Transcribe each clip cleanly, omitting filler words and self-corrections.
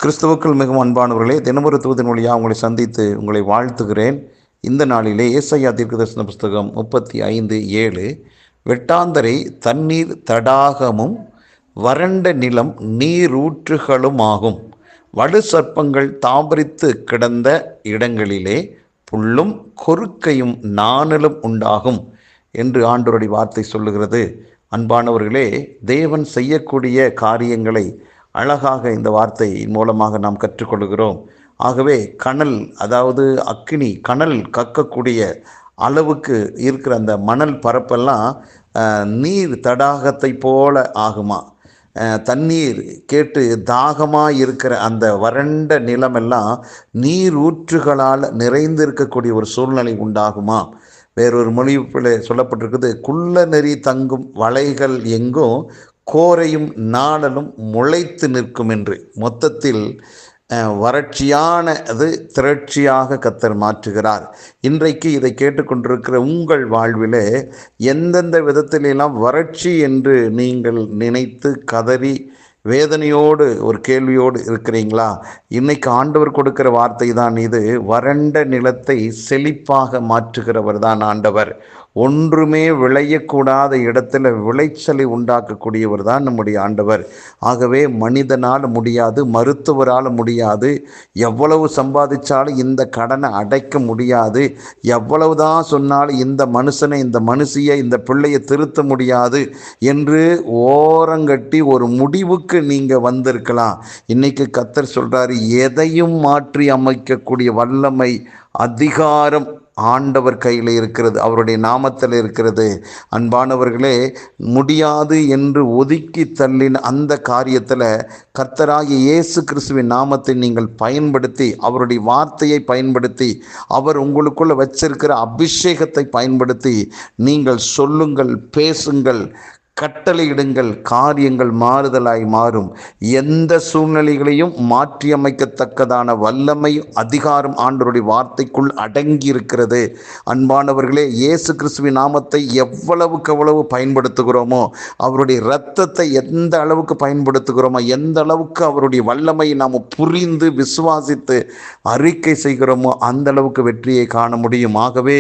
கிறிஸ்துவுக்குள் மிகவும் அன்பானவர்களே, தினமொரு தூதின் வழியாக உங்களை சந்தித்து உங்களை வாழ்த்துகிறேன். இந்த நாளிலே ஏசாயா தீர்க்கதரிசன புஸ்தகம் 35:7, வெட்டாந்தரை தண்ணீர் தடாகமும் வறண்ட நிலம் நீரூற்றுகளுமாகும். வடு சர்ப்பங்கள் தாபரித்து கிடந்த இடங்களிலே புல்லும் கொறுக்கையும் நாணலும் உண்டாகும் என்று ஆண்டவருடைய வார்த்தை சொல்லுகிறது. அன்பானவர்களே, தேவன் செய்யக்கூடிய காரியங்களை அழகாக இந்த வார்த்தை மூலமாக நாம் கற்றுக்கொள்கிறோம். ஆகவே கனல், அதாவது அக்கினி கனல் கக்கக்கூடிய அளவுக்கு இருக்கிற அந்த மணல் பரப்பெல்லாம் நீர் தடாகத்தை போல ஆகுமா? தண்ணீர் கேட்டு தாகமாக இருக்கிற அந்த வறண்ட நிலமெல்லாம் நீர் ஊற்றுகளால் நிறைந்திருக்கக்கூடிய ஒரு சூழ்நிலை உண்டாகுமா? வேறொரு மொழியில் சொல்லப்பட்டிருக்குது, குள்ள நெறி தங்கும் வலைகள் எங்கும் கோரையும் நாணலும் முளைத்து நிற்கும் என்று. மொத்தத்தில் வறட்சியானது திரட்சியாக கர்த்தர் மாற்றுகிறார். இன்றைக்கு இதை கேட்டுக்கொண்டிருக்கிற உங்கள் வாழ்விலே எந்தெந்த விதத்திலெல்லாம் வறட்சி என்று நீங்கள் நினைத்து கதறி வேதனையோடு ஒரு கேள்வியோடு இருக்கிறீங்களா? இன்னைக்கு ஆண்டவர் கொடுக்கிற வார்த்தை தான் இது. வறண்ட நிலத்தை செழிப்பாக மாற்றுகிறவர் தான் ஆண்டவர். ஒன்றுமே விளையக்கூடாத இடத்துல விளைச்சலை உண்டாக்கக்கூடியவர் தான் நம்முடைய ஆண்டவர். ஆகவே மனிதனால் முடியாது, மருத்துவரால் முடியாது, எவ்வளவு சம்பாதிச்சாலும் இந்த கடனை அடைக்க முடியாது, எவ்வளவுதான் சொன்னாலும் இந்த மனுஷனை, இந்த மனுஷியை, இந்த பிள்ளையை திருத்த முடியாது என்று ஓரங்கட்டி ஒரு முடிவுக்கு நீங்க வந்திருக்கலாம். இன்னைக்கு கர்த்தர் சொல்றாரு, எதையும் மாற்றி அமைக்கக்கூடிய வல்லமை, அதிகாரம் ஆண்டவர் கையில் இருக்கிறது, அவருடைய நாமத்தில் இருக்கிறது. அன்பானவர்களே, முடியாது என்று ஒதுக்கி தள்ளின அந்த காரியத்தில் கர்த்தராகிய இயேசு கிறிஸ்துவின் நாமத்தை நீங்கள் பயன்படுத்தி, அவருடைய வார்த்தையை பயன்படுத்தி, அவர் உங்களுக்குள்ள வச்சிருக்கிற அபிஷேகத்தை பயன்படுத்தி நீங்கள் சொல்லுங்கள், பேசுங்கள், கட்டளையிடுங்கள், காரியங்கள் மாறுதலாய் மாறும். எந்த சூழ்நிலைகளையும் மாற்றியமைக்கத்தக்கதான வல்லமை, அதிகாரம் ஆண்டவருடைய வார்த்தைக்குள் அடங்கி இருக்கிறது. அன்பானவர்களே, இயேசு கிறிஸ்துவின் நாமத்தை எவ்வளவுக்கு எவ்வளவு பயன்படுத்துகிறோமோ, அவருடைய இரத்தத்தை எந்த அளவுக்கு பயன்படுத்துகிறோமோ, எந்த அளவுக்கு அவருடைய வல்லமையை நாம் புரிந்து விசுவாசித்து அறிக்கை செய்கிறோமோ, அந்த அளவுக்கு வெற்றியை காண முடியும். ஆகவே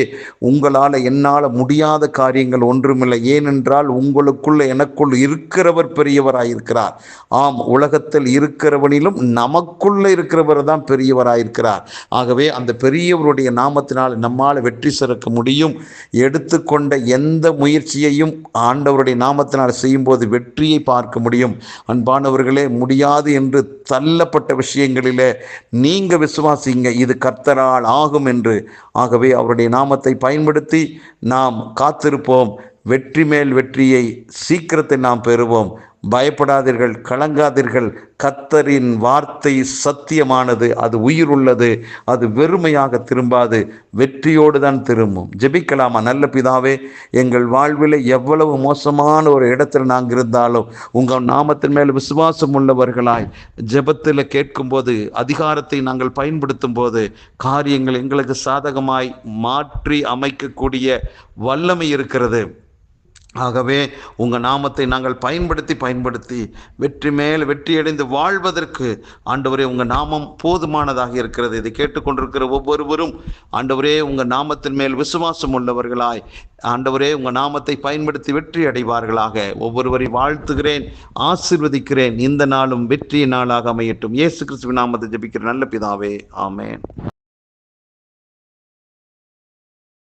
உங்களால் என்னால் முடியாத காரியங்கள் ஒன்றுமில்லை. ஏனென்றால் உங்களுக்கு எனக்குள் இருக்கிறவர் பெரியவராயிருக்கிறார். ஆம், உலகத்தில் இருக்கிறவனிலும் நமக்குள்ள இருக்கிறவர் தான் பெரியவராயிருக்கிறார். ஆகவே அந்த பெரியவருடைய நாமத்தினால் நம்மால் வெற்றி சிறக்க முடியும். எடுத்துக்கொண்ட எந்த முயற்சியையும் ஆண்டவருடைய நாமத்தினால் செய்யும்போது வெற்றியை பார்க்க முடியும். அன்பானவர்களே, முடியாது என்று தள்ளப்பட்ட விஷயங்களிலே நீங்க விசுவாசிங்க, இது கர்த்தரால் ஆகும் என்று. ஆகவே அவருடைய நாமத்தை பயன்படுத்தி நாம் காத்திருப்போம். வெற்றி மேல் வெற்றியை சீக்கிரத்தை நாம் பெறுவோம். பயப்படாதீர்கள், கலங்காதீர்கள். கர்த்தரின் வார்த்தை சத்தியமானது, அது உயிர் உள்ளது, அது வெறுமையாக திரும்பாது, வெற்றியோடு தான் திரும்பும். ஜெபிக்கலாமா? நல்ல பிதாவே, எங்கள் வாழ்வில் எவ்வளவு மோசமான ஒரு இடத்தில் நாங்கள் இருந்தாலும் உங்கள் நாமத்தின் மேல் விசுவாசம் உள்ளவர்களாய் ஜெபத்தில் கேட்கும்போது, அதிகாரத்தை நாங்கள் பயன்படுத்தும் போது காரியங்கள் எங்களுக்கு சாதகமாய் மாற்றி அமைக்கக்கூடிய வல்லமை இருக்கிறது. ஆகவே உங்கள் நாமத்தை நாங்கள் பயன்படுத்தி வெற்றி மேல் வெற்றியடைந்து வாழ்வதற்கு ஆண்டவரே உங்கள் நாமம் போதுமானதாக இருக்கிறது. இதை கேட்டுக்கொண்டிருக்கிற ஒவ்வொருவரும் ஆண்டவரே உங்கள் நாமத்தின் மேல் விசுவாசம் உள்ளவர்களாய் ஆண்டவரே உங்கள் நாமத்தை பயன்படுத்தி வெற்றி அடைவார்களாக. ஒவ்வொருவரை வாழ்த்துகிறேன், ஆசீர்வதிக்கிறேன். இந்த நாளும் வெற்றிய நாளாக அமையட்டும். இயேசு கிறிஸ்துவின் நாமத்தை ஜெபிக்கிற நல்ல பிதாவே, ஆமென்.